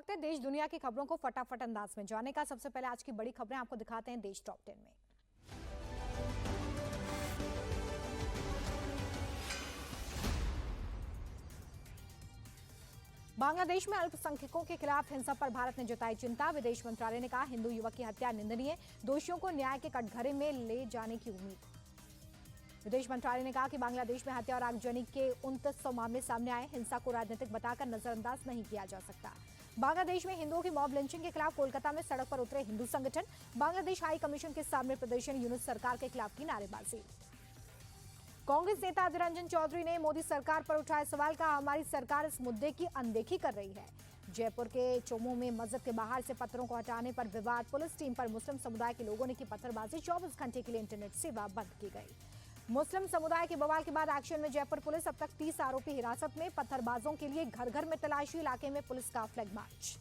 वक्त है देश दुनिया की खबरों को फटाफट अंदाज में जानने का। सबसे पहले आज की बड़ी खबरें आपको दिखाते हैं देश टॉप 10 में। बांग्लादेश में अल्पसंख्यकों के खिलाफ हिंसा पर भारत ने जताई चिंता। विदेश मंत्रालय ने कहा हिंदू युवक की हत्या निंदनीय, दोषियों को न्याय के कटघरे में ले जाने की उम्मीद। विदेश मंत्रालय ने कहा कि बांग्लादेश में हत्या और आगजनी के 2900 मामले सामने आए। हिंसा को राजनीतिक बताकर नजरअंदाज नहीं किया जा सकता। बांग्लादेश में हिंदुओं की मॉब लिंचिंग के खिलाफ कोलकाता में सड़क पर उतरे हिंदू संगठन। बांग्लादेश हाई कमीशन के सामने प्रदर्शन, यूनुस सरकार के खिलाफ की नारेबाजी। कांग्रेस नेता अधीर रंजन चौधरी ने मोदी सरकार पर उठाए सवाल, कहा हमारी सरकार इस मुद्दे की अनदेखी कर रही है। जयपुर के चोमू में मस्जिद के बाहर से पत्थरों को हटाने पर विवाद, पुलिस टीम पर मुस्लिम समुदाय के लोगों ने की पत्थरबाजी। 24 घंटे के लिए इंटरनेट सेवा बंद की गई। मुस्लिम समुदाय के बवाल के बाद एक्शन में जयपुर पुलिस, अब तक 30 आरोपी हिरासत में। पत्थरबाजों के लिए घर घर में तलाशी, इलाके में पुलिस का फ्लैग मार्च।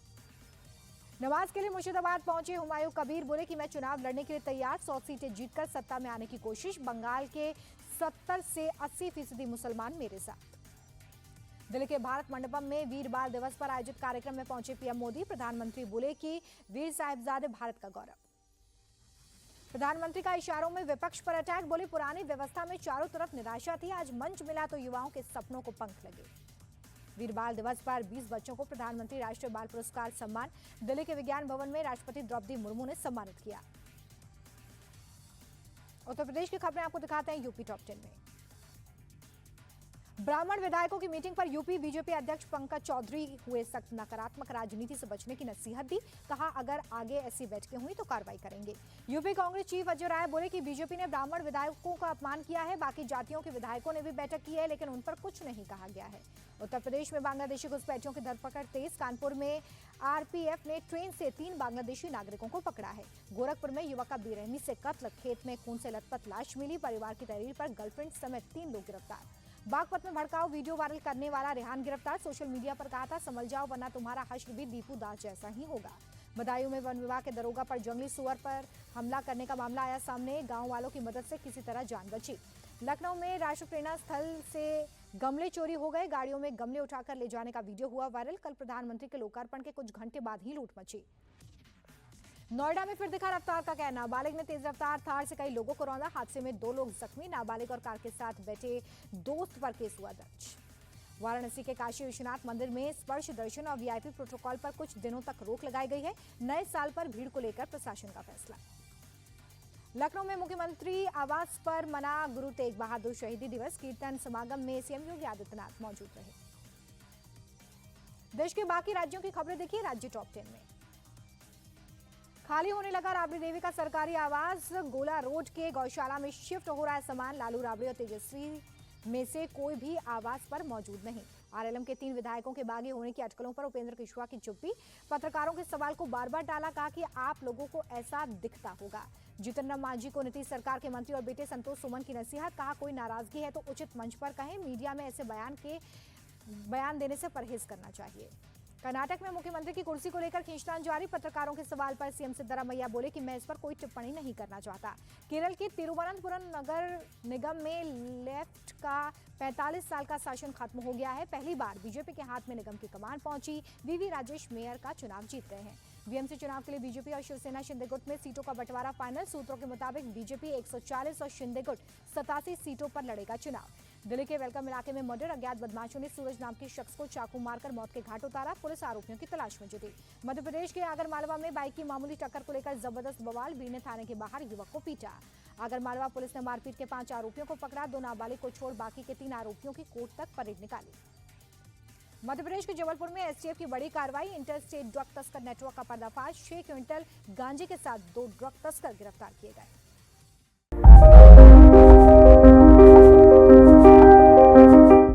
नमाज के लिए मुर्शिदाबाद पहुंचे हुमायूं कबीर, बोले कि मैं चुनाव लड़ने के लिए तैयार, 100 सीटें जीतकर सत्ता में आने की कोशिश। बंगाल के 70 से 80% मुसलमान मेरे साथ। दिल्ली के भारत मंडपम में वीर बाल दिवस पर आयोजित कार्यक्रम में पहुंचे पीएम मोदी। प्रधानमंत्री बोले कि वीर साहिबजादे भारत का गौरव। प्रधानमंत्री का इशारों में विपक्ष पर अटैक, बोले पुरानी व्यवस्था में चारों तरफ निराशा थी, आज मंच मिला तो युवाओं के सपनों को पंख लगे। वीर बाल दिवस पर 20 बच्चों को प्रधानमंत्री राष्ट्रीय बाल पुरस्कार सम्मान। दिल्ली के विज्ञान भवन में राष्ट्रपति द्रौपदी मुर्मू ने सम्मानित किया। उत्तर प्रदेश की खबरें आपको दिखाते हैं यूपी टॉप 10 में। ब्राह्मण विधायकों की मीटिंग पर यूपी बीजेपी अध्यक्ष पंकज चौधरी हुए सख्त, नकारात्मक राजनीति से बचने की नसीहत दी। कहा अगर आगे ऐसी बैठकें हुई तो कार्रवाई करेंगे। यूपी कांग्रेस चीफ अजय राय बोले कि बीजेपी ने ब्राह्मण विधायकों का अपमान किया है, बाकी जातियों के विधायकों ने भी बैठक की है लेकिन उन पर कुछ नहीं कहा गया है। उत्तर प्रदेश में बांग्लादेशी घुसपैठियों की धरपकड़ तेज, कानपुर में आरपीएफ ने ट्रेन से 3 बांग्लादेशी नागरिकों को पकड़ा है। गोरखपुर में युवक का बेरहमी से कत्ल, खेत में खून से लथपथ लाश मिली। परिवार की तहरीर पर गर्लफ्रेंड समेत 3 लोग गिरफ्तार। बागपत में भड़काऊ वीडियो वायरल करने वाला रेहान गिरफ्तार। सोशल मीडिया पर कहा था समझ जाओ वरना तुम्हारा हश्र भी दीपू दास जैसा ही होगा। बदायूं में वन विभाग के दरोगा पर जंगली सुअर पर हमला करने का मामला आया सामने, गांव वालों की मदद से किसी तरह जान बची। लखनऊ में राष्ट्रीय प्रेरणा स्थल से गमले चोरी हो गए, गाड़ियों में गमले उठाकर ले जाने का वीडियो हुआ वायरल। कल प्रधानमंत्री के लोकार्पण के कुछ घंटे बाद ही लूट मची। नोएडा में फिर दिखा रफ्तार का कहना, नाबालिग ने तेज रफ्तार थार से कई लोगों को रौंदा। हादसे में 2 लोग जख्मी, नाबालिग और कार के साथ बैठे दोस्त पर केस हुआ दर्ज। वाराणसी के काशी विश्वनाथ मंदिर में स्पर्श दर्शन और वीआईपी प्रोटोकॉल पर कुछ दिनों तक रोक लगाई गई है। नए साल पर भीड़ को लेकर प्रशासन का फैसला। लखनऊ में मुख्यमंत्री आवास पर मना गुरु तेग बहादुर शहीदी दिवस, कीर्तन समागम में सीएम योगी आदित्यनाथ मौजूद रहे। देश के बाकी राज्यों की खबरें देखिए राज्य टॉप 10 में। खाली होने लगा राबड़ी देवी का सरकारी आवास, गोला रोड के गौशाला में शिफ्ट हो रहा है सामान। लालू राबड़ी और तेजस्वी में से कोई भी आवास पर मौजूद नहीं। आरएलएम के 3 विधायकों के बागी होने की अटकलों पर उपेंद्र कुशवाहा की चुप्पी। पत्रकारों के सवाल को बार बार टाला, कहा कि आप लोगों को ऐसा दिखता होगा। जीतन राम मांझी को नीतीश सरकार के मंत्री और बेटे संतोष सुमन की नसीहत, कहा कोई नाराजगी है तो उचित मंच पर कहें, मीडिया में ऐसे बयान देने से परहेज करना चाहिए। कर्नाटक में मुख्यमंत्री की कुर्सी को लेकर खींचतान जारी, पत्रकारों के सवाल पर सीएम सिद्धरामैया बोले कि मैं इस पर कोई टिप्पणी नहीं करना चाहता। केरल के तिरुवनंतपुरम नगर निगम में लेफ्ट का 45 साल का शासन खत्म हो गया है। पहली बार बीजेपी के हाथ में निगम की कमान पहुंची। वीवी राजेश मेयर का चुनाव जीत गए हैं। बीएमसी चुनाव के लिए बीजेपी और शिवसेना शिंदे गुट में सीटों का बंटवारा फाइनल। सूत्रों के मुताबिक बीजेपी 140 और शिंदे गुट 87 सीटों पर लड़ेगा चुनाव। दिल्ली के वेलकम इलाके में मर्डर, अज्ञात बदमाशों ने सूरज नाम के शख्स को चाकू मारकर मौत के घाट उतारा। पुलिस आरोपियों की तलाश में जुटी। मध्य प्रदेश के आगरमालवा में बाइक की मामूली टक्कर को लेकर जबरदस्त बवाल, बीने थाने के बाहर युवक को पीटा। आगरमालवा पुलिस ने मारपीट के 5 आरोपियों को पकड़ा। 2 नाबालिग को छोड़ बाकी के 3 आरोपियों की कोर्ट तक परेड निकाली। मध्य प्रदेश के जबलपुर में एसटीएफ की बड़ी कार्रवाई, इंटर स्टेट ड्रग तस्कर नेटवर्क का पर्दाफाश। 6 क्विंटल गांजे के साथ 2 ड्रग तस्कर गिरफ्तार किए गए।